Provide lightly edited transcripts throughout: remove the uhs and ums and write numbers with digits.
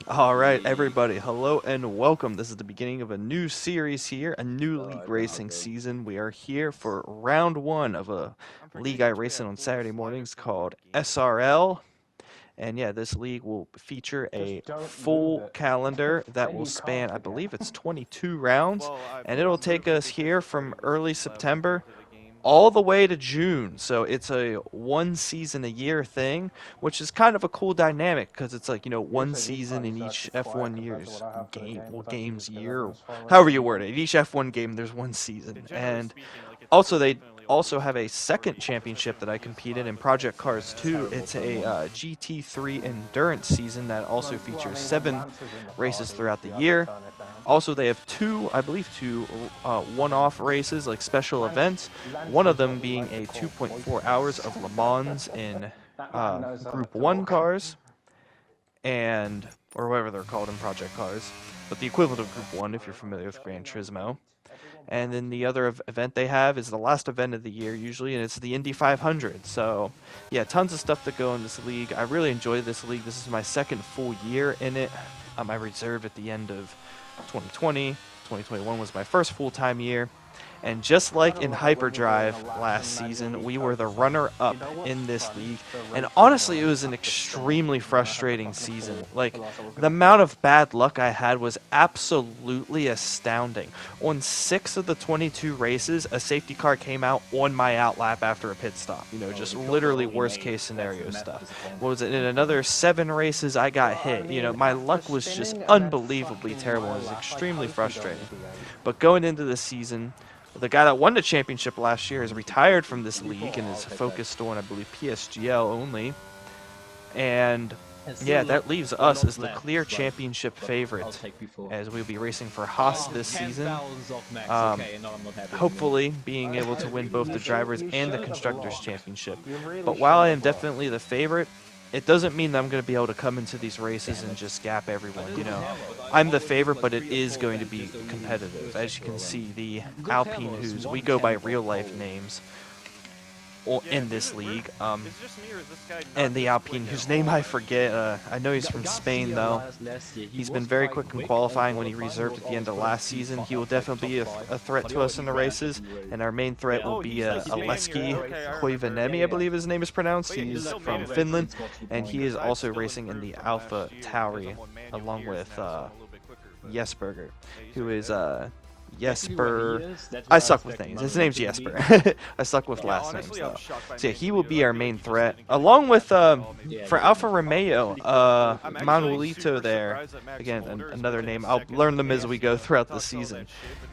All right, everybody, hello and welcome. This is the beginning of a new series here, a new league racing season. We are here for round one of a league I race in on Saturday mornings called SRL. And yeah, this league will feature a full calendar that will span, I believe it's 22 rounds, and it'll take us here from early September all the way to June. So it's a one season a year thing, which is kind of a cool dynamic because it's like, one season in each F1 year's game, well, games year, or however you word it. In each F1 game, there's one season. And also, they also have a second championship that I compete in Project Cars 2. It's a GT3 endurance season that also features 7 races throughout the year. Also, they have two, I believe, two one-off races, like special events. One of them being a 2.4 hours of Le Mans in Group 1 cars, and or whatever they're called in Project Cars, but the equivalent of Group 1 if you're familiar with Gran Turismo. And then the other event they have is the last event of the year usually, and it's the Indy 500. So, yeah, tons of stuff to go in this league. I really enjoy this league. This is my second full year in it. I reserved at the end of 2020. 2021 was my first full-time year. And just like in Hyperdrive last season, we were the runner-up in this league. And honestly, it was an extremely frustrating season. Like, the amount of bad luck I had was absolutely astounding. On 6 of the 22 races, a safety car came out on my outlap after a pit stop. Just literally worst-case scenario stuff. What was it? In another 7 races, I got hit. My luck was just unbelievably terrible. It was extremely frustrating. But going into the season, the guy that won the championship last year is retired from this league and is focused on, I believe, PSGL only. And yeah, that leaves us as the clear championship favorite, as we'll be racing for Haas this season. Hopefully being able to win both the drivers and the constructors championship. But while I am definitely the favorite, it doesn't mean that I'm going to be able to come into these races and just gap everyone. I'm the favorite, but it is going to be competitive. As you can see, the Alpine, who's we go by real life names in this league, and the Alpine, whose name I forget. I know he's from Spain, though. He's been very quick in qualifying when he reserved at the end of last season. He will definitely be a threat to us in the races, and our main threat will be Aleski Koivanemi, I believe his name is pronounced. He's from Finland, and he is also racing in the Alpha Tauri, along with Jesberger, who is Jesper. I suck with names. His name's Jesper. I suck with last names though. So yeah, he will be our main threat, along with for Alfa Romeo, Manuelito there. Again, another name. I'll learn them as we go throughout the season.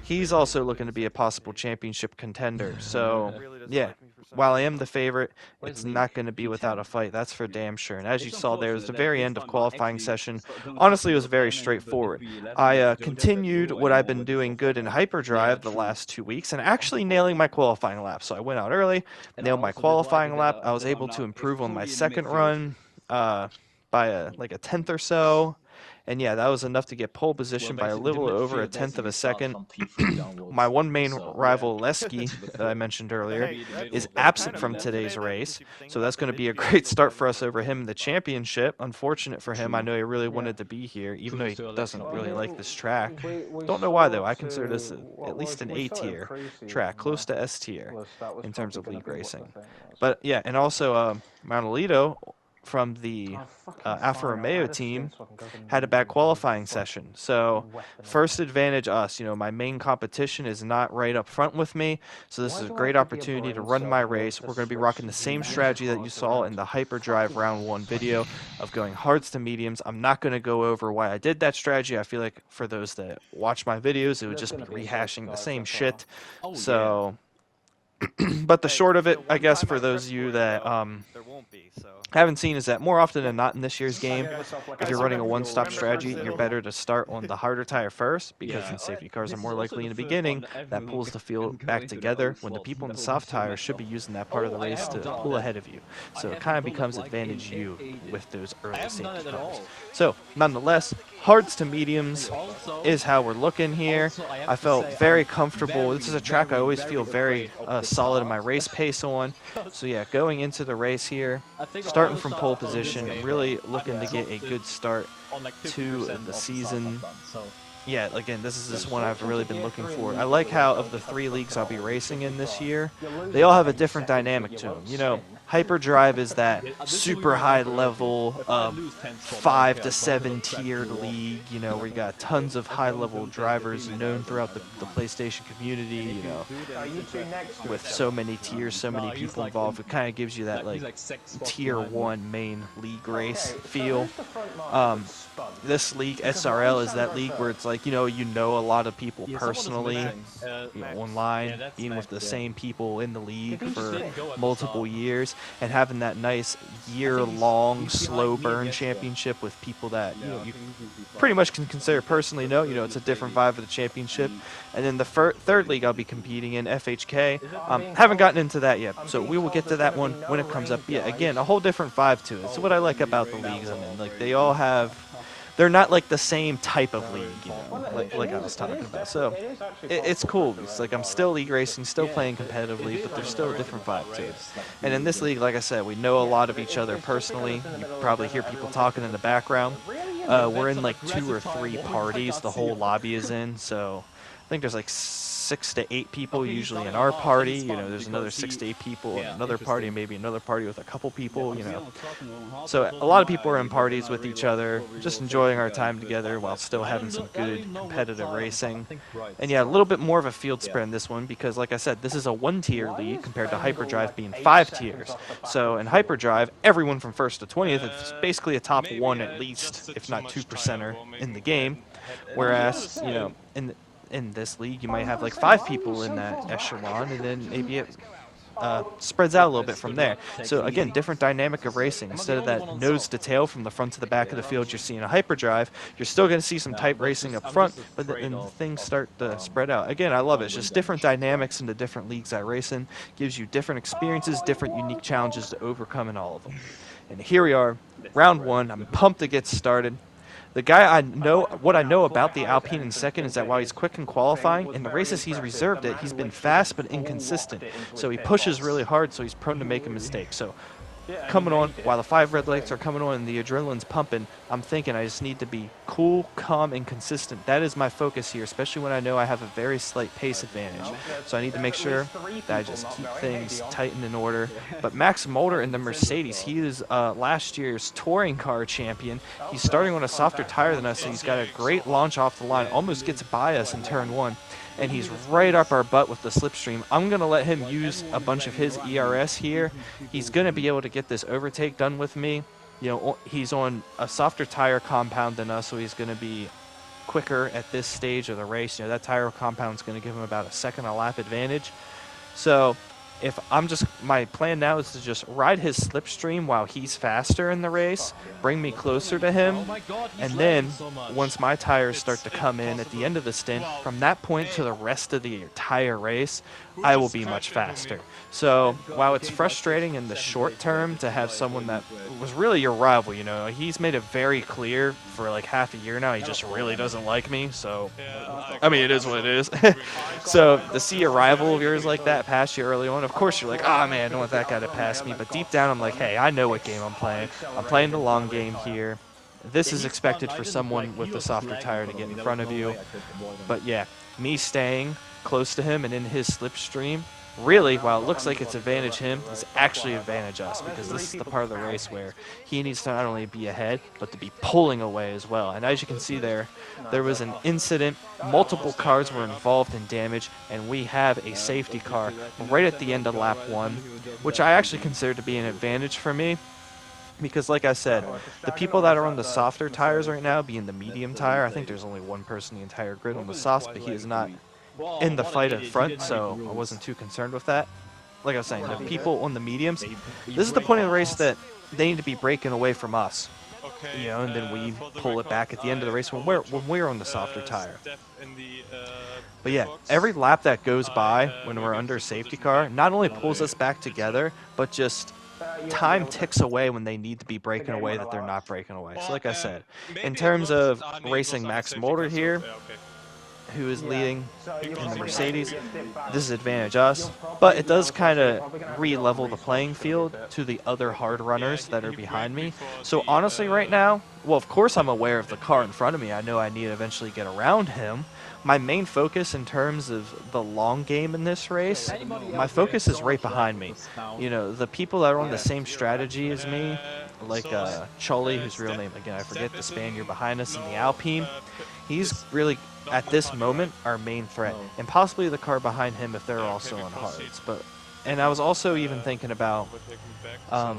He's also looking to be a possible championship contender. So yeah, while I am the favorite, it's not going to be without a fight. That's for damn sure. And as you saw there, it was the very end of qualifying session. Honestly, it was very straightforward. I continued what I've been doing good in Hyperdrive the last 2 weeks and actually nailing my qualifying lap. So I went out early, nailed my qualifying lap. I was able to improve on my second run by like a tenth or so. And yeah, that was enough to get pole position by a little over a tenth of a second. My one main rival, Leski, that I mentioned earlier, is absent from today's race, so that's going to be a great start for us over him in the championship. Unfortunate for him, I know he really wanted to be here, even though he doesn't really like this track. Don't know why, though. I consider this at least an A-tier track, close to S-tier in terms of league racing. But yeah, and also Manuelito from the Alfa Romeo team had a bad qualifying session. So first advantage us, my main competition is not right up front with me. So this is a great opportunity to run my race. We're going to be rocking the same strategy that you saw in the Hyperdrive round 1 video of going hards to mediums. I'm not going to go over why I did that strategy. I feel like for those that watch my videos, it would just be rehashing the same shit. So but the short of it, I guess, for those of you that haven't seen, is that more often than not in this year's game, if you're running a one-stop strategy, you're better to start on the harder tire first, because the safety cars are more likely in the beginning. That pulls the field back together when the people in the soft tires should be using that part of the race to pull ahead of you. So it kind of becomes advantage you with those early safety cars. So nonetheless, hards to mediums is how we're looking here. I felt very comfortable. This is a track I always feel very solid in my race pace on. So yeah, going into the race here, starting from pole position, I'm really looking to get a good start to the season. Yeah, again, this is one I've really been looking for. I like how of the 3 leagues I'll be racing in this year, they all have a different dynamic to them. You know, Hyperdrive is that super high level 5 to 7 tiered league, you know, where you got tons of high level drivers known throughout the PlayStation community, you know, with so many tiers, so many people involved. It kind of gives you that like tier 1 main league race feel. This league, SRL, is that league where it's like, you know a lot of people personally, online, being with the same people in the league for multiple years, and having that nice year-long slow burn championship with people that you pretty much can consider personally know. You know, it's a different vibe of the championship. And then the third league I'll be competing in, FHK, haven't gotten into that yet, so we will get to that one when it comes up. Yeah, again, a whole different vibe to it. So what I like about the leagues I'm in, like they all have. They're not like the same type of league, you know, like I was talking about. So it's cool. It's like I'm still league racing, still playing competitively, but there's still a different vibe to it. And in this league, like I said, we know a lot of each other personally. You probably hear people talking in the background. We're in like 2 or 3 parties the whole lobby is in, so I think there's like 6 to 8 people usually in our party. You know, there's another 6 to 8 people in another party, maybe another party with a couple people, you know. So a lot of people are in parties with each other, just enjoying our time together while still having some good competitive racing. And yeah, a little bit more of a field spread in this one because, like I said, this is a 1-tier league compared to Hyperdrive being 5 tiers. So in Hyperdrive, everyone from 1st to 20th is basically a top 1 at least, if not 2%er in the game. Whereas, you know, in this league, you might have like 5 people in that echelon, and then maybe it spreads out a little bit from there. So again, different dynamic of racing. Instead of that nose to tail from the front to the back of the field you're seeing a Hyperdrive, you're still going to see some type racing up front, but then things start to spread out. Again, I love it. It's just different dynamics in the different leagues I race in. Gives you different experiences, different unique challenges to overcome in all of them. And here we are, round 1. I'm pumped to get started. The guy what I know about the Alpine in second is that while he's quick in qualifying, in the races he's reserved it, he's been fast but inconsistent. So he pushes really hard, so he's prone to making mistakes. So coming on, while the 5 red lights are coming on and the adrenaline's pumping, I'm thinking I just need to be cool, calm, and consistent. That is my focus here, especially when I know I have a very slight pace advantage. So I need to make sure that I just keep things tight and in order. But Max Mulder in the Mercedes, he is last year's touring car champion. He's starting on a softer tire than us, so he's got a great launch off the line, almost gets by us in turn 1. And he's right up our butt with the slipstream. I'm going to let him use a bunch of his ERS here. He's going to be able to get this overtake done with me. You know, he's on a softer tire compound than us, so he's going to be quicker at this stage of the race. You know, that tire compound is going to give him about a second a lap advantage. So if my plan now is to just ride his slipstream while he's faster in the race, bring me closer to him, and then once my tires start to come in at the end of the stint, from that point to the rest of the entire race, I will be much faster. So while it's frustrating in the short term to have someone that was really your rival, you know, he's made it very clear for like half a year now he just really doesn't like me. So I mean, it is what it is. So to see a rival of yours like that pass you early on, of course you're like, oh man, I don't want that guy to pass me. But deep down I'm like, hey, I know what game I'm playing. I'm playing the long game here. This is expected for someone with a softer tire to get in front of you. But yeah, me staying close to him and in his slipstream, really, while it looks like it's advantage him, it's actually advantage us, because this is the part of the race where he needs to not only be ahead, but to be pulling away as well. And as you can see there was an incident, multiple cars were involved in damage, and we have a safety car right at the end of lap 1, which I actually consider to be an advantage for me. Because like I said, the people that are on the softer tires right now, being the medium tire, I think there's only one person in the entire grid on the softs, but he is not in the fight up front, so I wasn't too concerned with that. Like I was saying, the people on the mediums, this is the point of the race that they need to be breaking away from us. You know, and then we pull it back at the end of the race when we're on the softer tire. But yeah, every lap that goes by when we're under a safety car not only pulls us back together, but just time ticks away when they need to be breaking away that they're not breaking away. So like I said, in terms of racing Max Moulder here, who is leading in the Mercedes, this is advantage us, but it does kind of re-level the playing field to the other hard runners that are behind me. So honestly right now, well, of course I'm aware of the car in front of me. I know I need to eventually get around him. My main focus in terms of the long game in this race, my focus is right behind me. You know, the people that are on the same strategy as me, like Choli, whose real name, again, I forget, the Spaniard behind us in the Alpine, he's really, at this moment, our main threat. And possibly the car behind him if they're also on hards. And I was also even thinking about,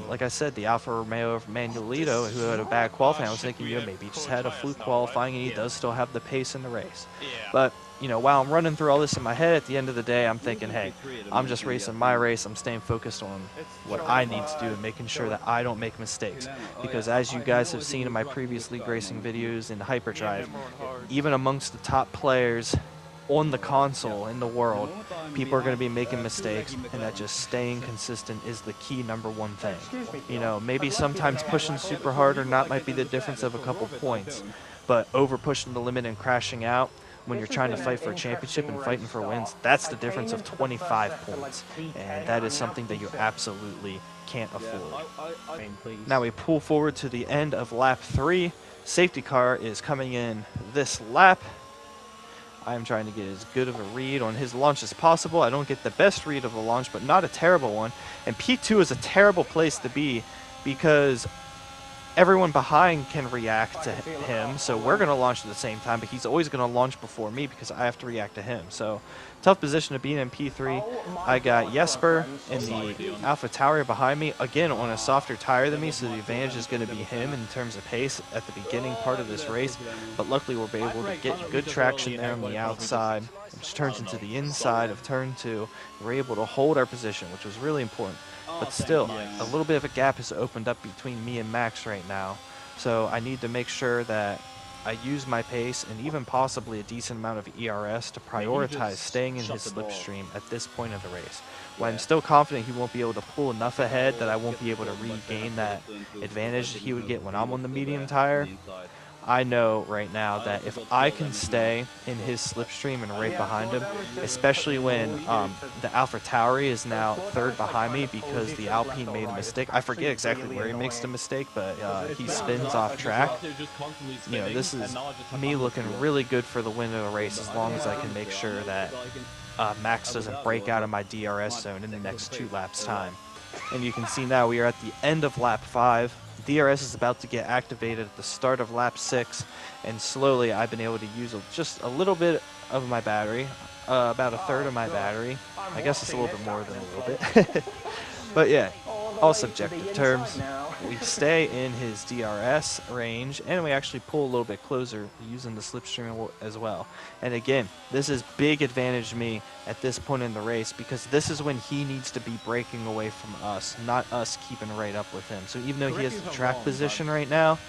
like I said, the Alfa Romeo of Manuelito, who had a bad qualifying. I was thinking, you know, maybe he just had a fluke qualifying and he does still have the pace in the race. But, you know, while I'm running through all this in my head, at the end of the day, I'm thinking, hey, I'm just racing my race. I'm staying focused on what I need to do and making sure that I don't make mistakes. Because as you guys have seen in my previous league racing videos in Hyperdrive, even amongst the top players on the console in the world, people are going to be making mistakes, and that just staying consistent is the key #1 thing. You know, maybe sometimes pushing super hard or not might be the difference of a couple points, but over pushing the limit and crashing out when you're trying to fight for a championship and fighting for wins, that's the difference of 25 points, and that is something that you absolutely can't afford. Now we pull forward to the end of lap 3. Safety car is coming in this lap. I'm trying to get as good of a read on his launch as possible. I don't get the best read of the launch, but not a terrible one. And P2 is a terrible place to be because everyone behind can react to him. So we're going to launch at the same time, but he's always going to launch before me because I have to react to him. So tough position to be in P3. I got Jesper in the Alpha Tauri behind me, again on a softer tire than me, so the advantage is going to be him in terms of pace at the beginning part of this race. But luckily we'll be able to get good traction there on the outside, which turns into the inside of turn 2. We're able to hold our position, which was really important. But still, a little bit of a gap has opened up between me and Max right now. So I need to make sure that I use my pace and even possibly a decent amount of ERS to prioritize staying in his slipstream at this point of the race. While I'm still confident he won't be able to pull enough ahead that I won't be able to regain that advantage he would get when I'm on the medium tire, I know right now that if I can stay in his slipstream and right behind him, especially when the Alpha Tauri is now third behind me because the Alpine made a mistake. I forget exactly where he makes the mistake, but he spins off track. You know, this is me looking really good for the win of the race as long as I can make sure that Max doesn't break out of my DRS zone in the next 2 laps time. And you can see now we are at the end of lap 5. DRS is about to get activated at the start of lap 6, and slowly I've been able to use just a little bit of my battery, about a third of my battery. I guess it's a little bit more than a little bit. But yeah, all subjective terms. We stay in his DRS range, and we actually pull a little bit closer using the slipstream as well. And again, this is big advantage to me at this point in the race because this is when he needs to be breaking away from us, not us keeping right up with him. So even though he has the track position right now,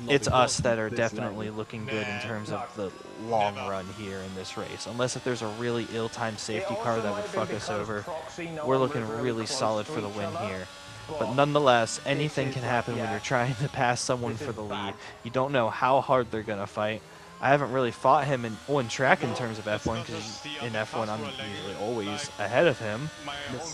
it's us that are definitely looking good in terms of the long run here in this race. Unless if there's a really ill-timed safety car that would fuck us over, we're looking really solid for the win here. But nonetheless, anything can happen when you're trying to pass someone for the lead. You don't know how hard they're going to fight. I haven't really fought him on track in terms of F1 because in F1 I'm usually always ahead of him.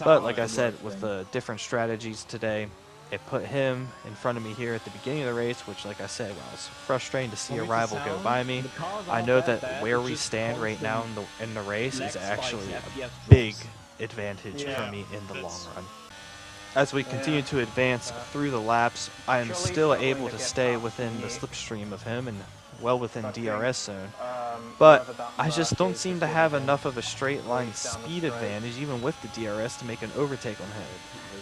But like I said, with the different strategies today, it put him in front of me here at the beginning of the race, which like I said, well, it's frustrating to see a rival go by me. I know that where we stand right now in the race is actually a big advantage for me in the long run. As we continue to advance through the laps, I am still able to stay within the slipstream of him and well within DRS zone. But I just don't seem to have enough of a straight line speed advantage, even with the DRS, to make an overtake on him.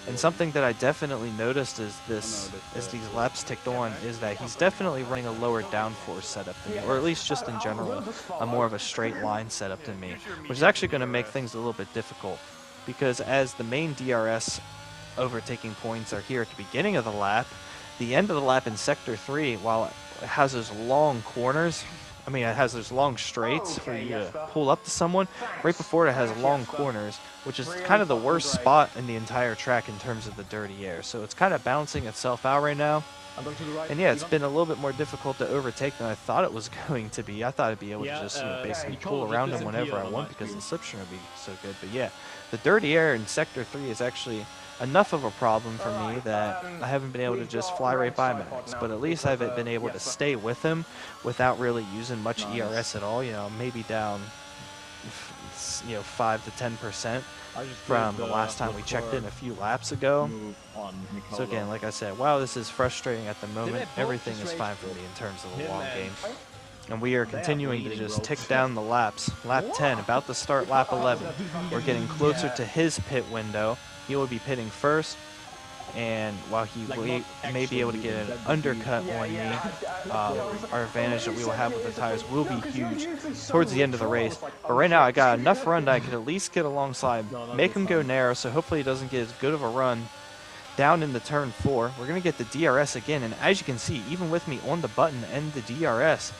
And something that I definitely noticed as these laps ticked on is that he's definitely running a lower downforce setup than me, or at least just in general, a more of a straight line setup than me, which is actually going to make things a little bit difficult. Because as the main DRS overtaking points are here at the beginning of the lap, the end of the lap in Sector 3, while it has those long corners, I mean, it has those long straights for you to pull up to someone. Right before it has long corners, which is kind of the worst spot in the entire track in terms of the dirty air. So it's kind of balancing itself out right now. And yeah, it's been a little bit more difficult to overtake than I thought it was going to be. I thought I'd be able to just basically pull around him whenever I want because the slipstream would be so good. But yeah, the dirty air in Sector 3 is actually enough of a problem for me that I haven't been able to just fly right by Max. But at least I've been able to stay with him without really using much ERS at all. You know, maybe down 5 to 10% from the last time we checked in a few laps ago. So again, like I said, while this is frustrating at the moment, everything is fine for me in terms of the long game. And we are continuing to just tick down the laps. Lap 10, about to start lap 11. We're getting closer to his pit window. He will be pitting first. And while he may be able to get an undercut on me, our advantage that we will have with the tires will be huge towards the end of the race. But right now I got enough run that I could at least get alongside, make him go narrow, so hopefully he doesn't get as good of a run down in the turn 4. We're going to get the DRS again, and as you can see, even with me on the button and the DRS,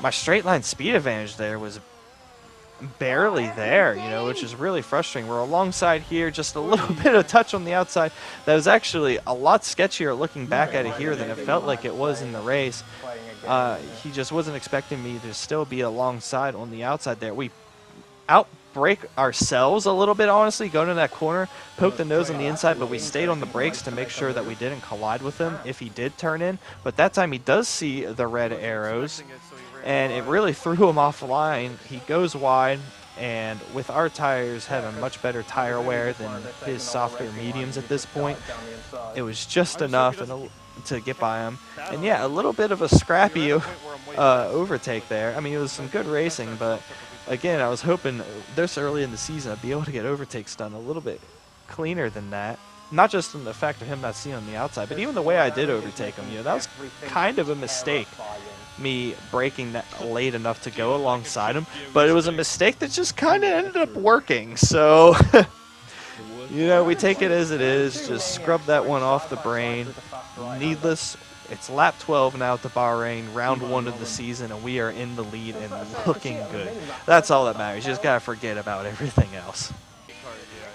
my straight line speed advantage there was barely there, which is really frustrating. We're alongside here, just a little bit of touch on the outside. That was actually a lot sketchier looking back at it here than it felt like it was in the race. He just wasn't expecting me to still be alongside on the outside there. We outbrake ourselves a little bit, honestly, going to that corner, poked the nose on the inside, but we stayed on the brakes to make sure that we didn't collide with him if he did turn in. But that time he does see the red arrows, and it really threw him offline. He goes wide, and with our tires having much better tire wear than his softer mediums at this point, it was just enough to get by him. And yeah, a little bit of a scrappy overtake there. I mean, it was some good racing, but again, I was hoping this early in the season I'd be able to get overtakes done a little bit cleaner than that. Not just in the fact of him not seeing on the outside, but even the way I did overtake him. That was kind of a mistake, me braking that late enough to go alongside him. But it was a mistake that just kind of ended up working. So, we take it as it is. Just scrub that one off the brain. Needless. It's lap 12 now at the Bahrain, round 1 of the season, and we are in the lead and looking good. That's all that matters. You just gotta forget about everything else.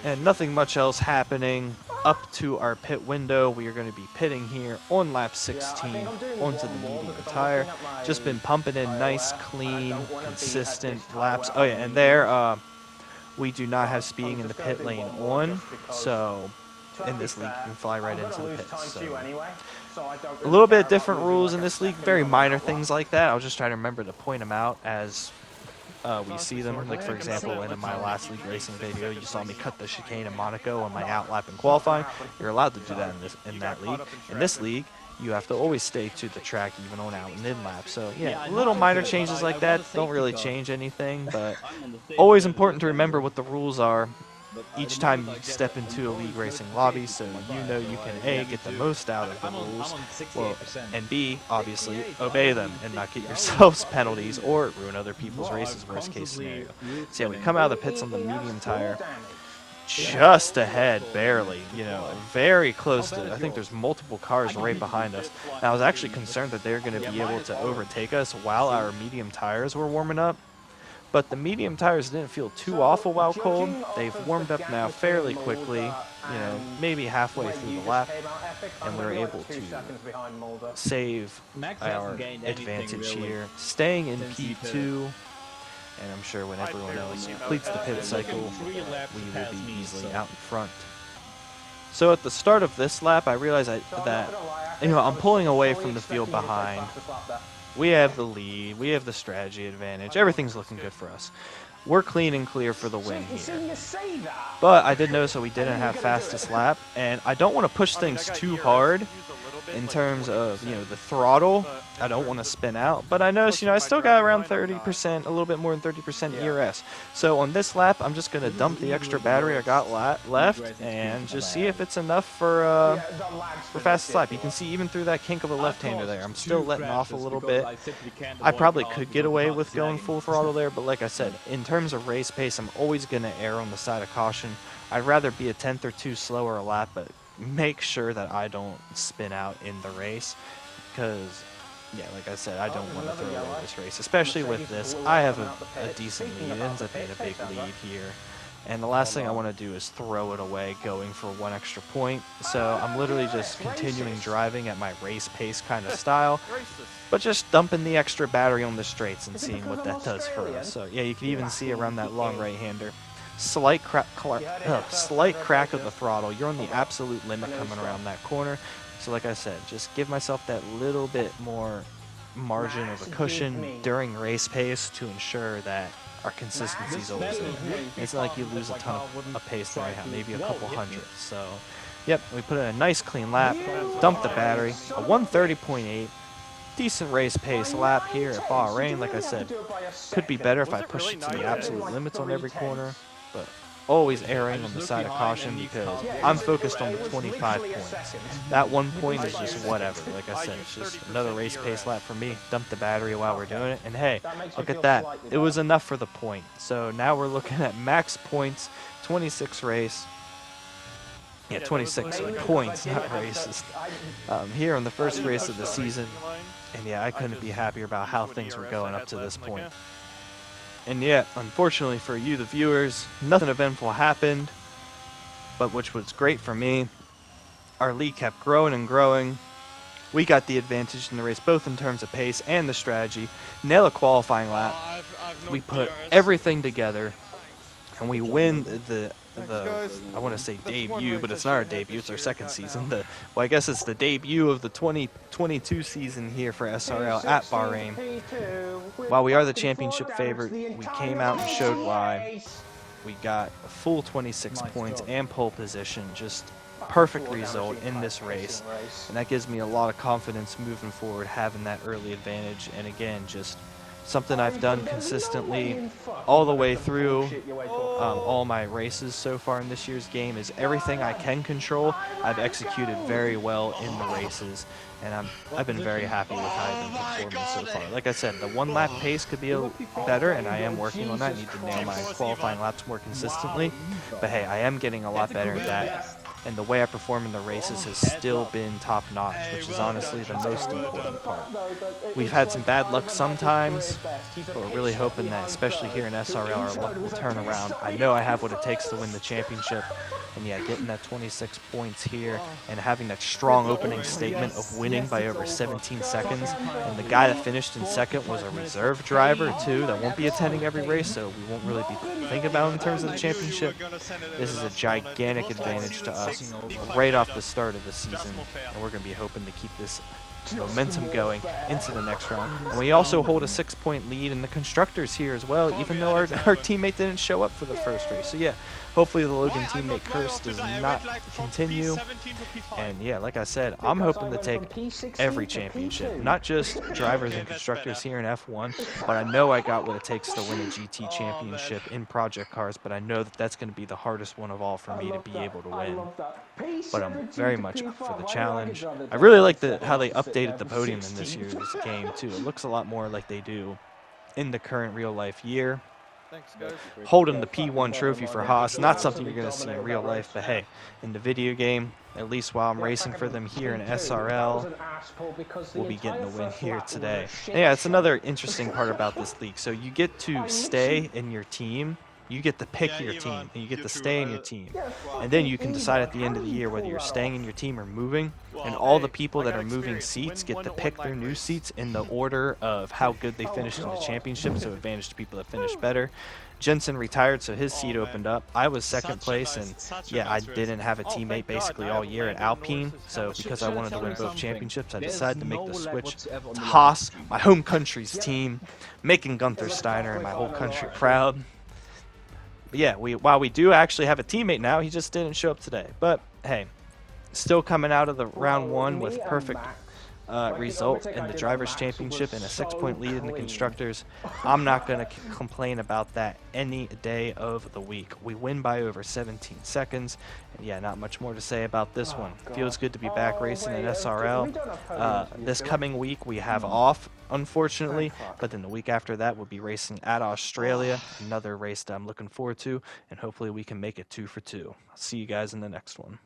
And nothing much else happening up to our pit window. We are going to be pitting here on lap 16 onto the medium tire. Just been pumping in nice, clean, consistent laps. Oh yeah, and there we do not have speeding in the pit lane on, so in this league you can fly right into the pits. So a little bit different rules in this league, very minor things like that. I'll just try to remember to point them out as we see them. Like, for example, in my last league racing video, you saw me cut the chicane in Monaco on my outlap in qualifying. You're allowed to do that in that league. In this league, you have to always stay to the track even on out and in lap. So yeah, little minor changes like that don't really change anything, but always important to remember what the rules are each time you step into a league racing lobby, so you can A, get the most out of the rules, and B, obviously, obey them and not get yourselves penalties or ruin other people's races, worst case scenario. So yeah, we come out of the pits on the medium tire, just ahead, barely, very close to, I think there's multiple cars right behind us. And I was actually concerned that they were going to be able to overtake us while our medium tires were warming up. But the medium tires didn't feel too awful while cold. They've warmed up now fairly quickly, maybe halfway through the lap, and we're able to save our advantage here, staying in P2, and I'm sure when everyone else completes the pit cycle, we will be easily out in front. So at the start of this lap, I realized that I'm pulling away from the field behind. We have the lead, we have the strategy advantage, everything's looking good for us. We're clean and clear for the win here. But I did notice that we didn't have fastest lap, and I don't want to push things too hard in terms of, the throttle. I don't want to spin out, but I noticed, I still got around 30%, a little bit more than 30% ERS. So on this lap, I'm just going to dump the extra battery I got left and just see if it's enough for fastest lap. You can see even through that kink of a left-hander there, I'm still letting off a little bit. I probably could get away with going full throttle there, but like I said, in terms of race pace, I'm always going to err on the side of caution. I'd rather be a tenth or two slower a lap, but make sure that I don't spin out in the race, because yeah, like I said, I don't want to throw away this race, especially with this. I have a decent lead. It ends up being a big lead here. And the last thing I want to do is throw it away going for one extra point. So I'm literally just continuing driving at my race pace kind of style, but just dumping the extra battery on the straights and seeing what that does for us. So yeah, you can even see around that long right-hander. Slight crack of the throttle. You're on the absolute limit coming around that corner. So like I said, just give myself that little bit more margin of a cushion during race pace to ensure that our consistency is always there. It's not like you lose a ton of pace there, maybe a couple hundred. So, yep, we put in a nice clean lap, dumped the battery, a 130.8. Decent race pace lap here at Bahrain. Like I said, could be better if I push it to the absolute limits on every corner, but always erring on the side of caution because I'm focused on the 25 points. That 1 point is just whatever. Like I said, it's just another race pace lap for me. Dump the battery while we're doing it, and hey, look at that. It was enough for the point. So now we're looking at max points, 26 race. Yeah, 26 points, not races. Here on the first race of the season. And yeah, I couldn't be happier about how things were going up to this point. And yeah, unfortunately for you, the viewers, nothing eventful happened, but which was great for me. Our lead kept growing and growing. We got the advantage in the race, both in terms of pace and the strategy. Nail a qualifying lap. We put everything together, and we win the I want to say debut, but it's not our debut, it's our second season. Well, I guess it's the debut of the 2022 season here for SRL at Bahrain. While we are the championship favorite, we came out and showed why. We got a full 26 points and pole position, just perfect result in this race. And that gives me a lot of confidence moving forward, having that early advantage. And again, just something I've done consistently all the way through all my races so far in this year's game is everything I can control, I've executed very well in the races, and I've been very happy with how I've been performing so far. Like I said, the one lap pace could be better, and I am working on that. I need to nail my qualifying laps more consistently, but hey, I am getting a lot better at that. And the way I perform in the races has still been top-notch, which is honestly the most important part. We've had some bad luck sometimes, but we're really hoping that, especially here in SRL, our luck will turn around. I know I have what it takes to win the championship, and yeah, getting that 26 points here and having that strong opening statement of winning by over 17 seconds, and the guy that finished in second was a reserve driver too that won't be attending every race, so we won't really be thinking about him in terms of the championship. This is a gigantic advantage to us right off the start of the season, and we're going to be hoping to keep this momentum going into the next round. And we also hold a 6-point lead in the constructors here as well, even though our teammate didn't show up for the first race. So yeah, hopefully the Logan teammate curse does not continue. And yeah, like I said, I'm hoping to take every championship, not just drivers and constructors here in F1, but I know I got what it takes to win a GT championship in project cars, but I know that that's going to be the hardest one of all for me to be able to win. But I'm very much up for the challenge. I really like how they updated the podium in this year's game too. It looks a lot more like they do in the current real life year. Holding the P1 trophy for Haas, not something you're going to see in real life, but hey, in the video game, at least while I'm racing for them here in SRL, we'll be getting the win here today. And yeah, it's another interesting part about this league. So you get to stay in your team. You get to pick your team, and you get to stay in your team. And then you can decide at the end of the year whether you're staying in your team or moving. And all the people that are moving seats get to pick their new seats in the order of how good they finished in the championship, so advantage to people that finished better. Jensen retired, so his seat opened up. I was second place, and yeah, I didn't have a teammate basically all year at Alpine. So because I wanted to win both championships, I decided to make the switch to Haas, my home country's team, making Gunther Steiner and my whole country proud. But yeah, while we do actually have a teammate now, he just didn't show up today. But hey, still coming out of the round one with perfect result in the Drivers' Championship and a 6-point lead in the Constructors. I'm not going to complain about that any day of the week. We win by over 17 seconds. And yeah, not much more to say about this one. Feels good to be back racing in SRL. This coming week we have off, unfortunately, but then the week after that we'll be racing at Australia, another race that I'm looking forward to, and hopefully we can make it 2 for 2. I'll see you guys in the next one.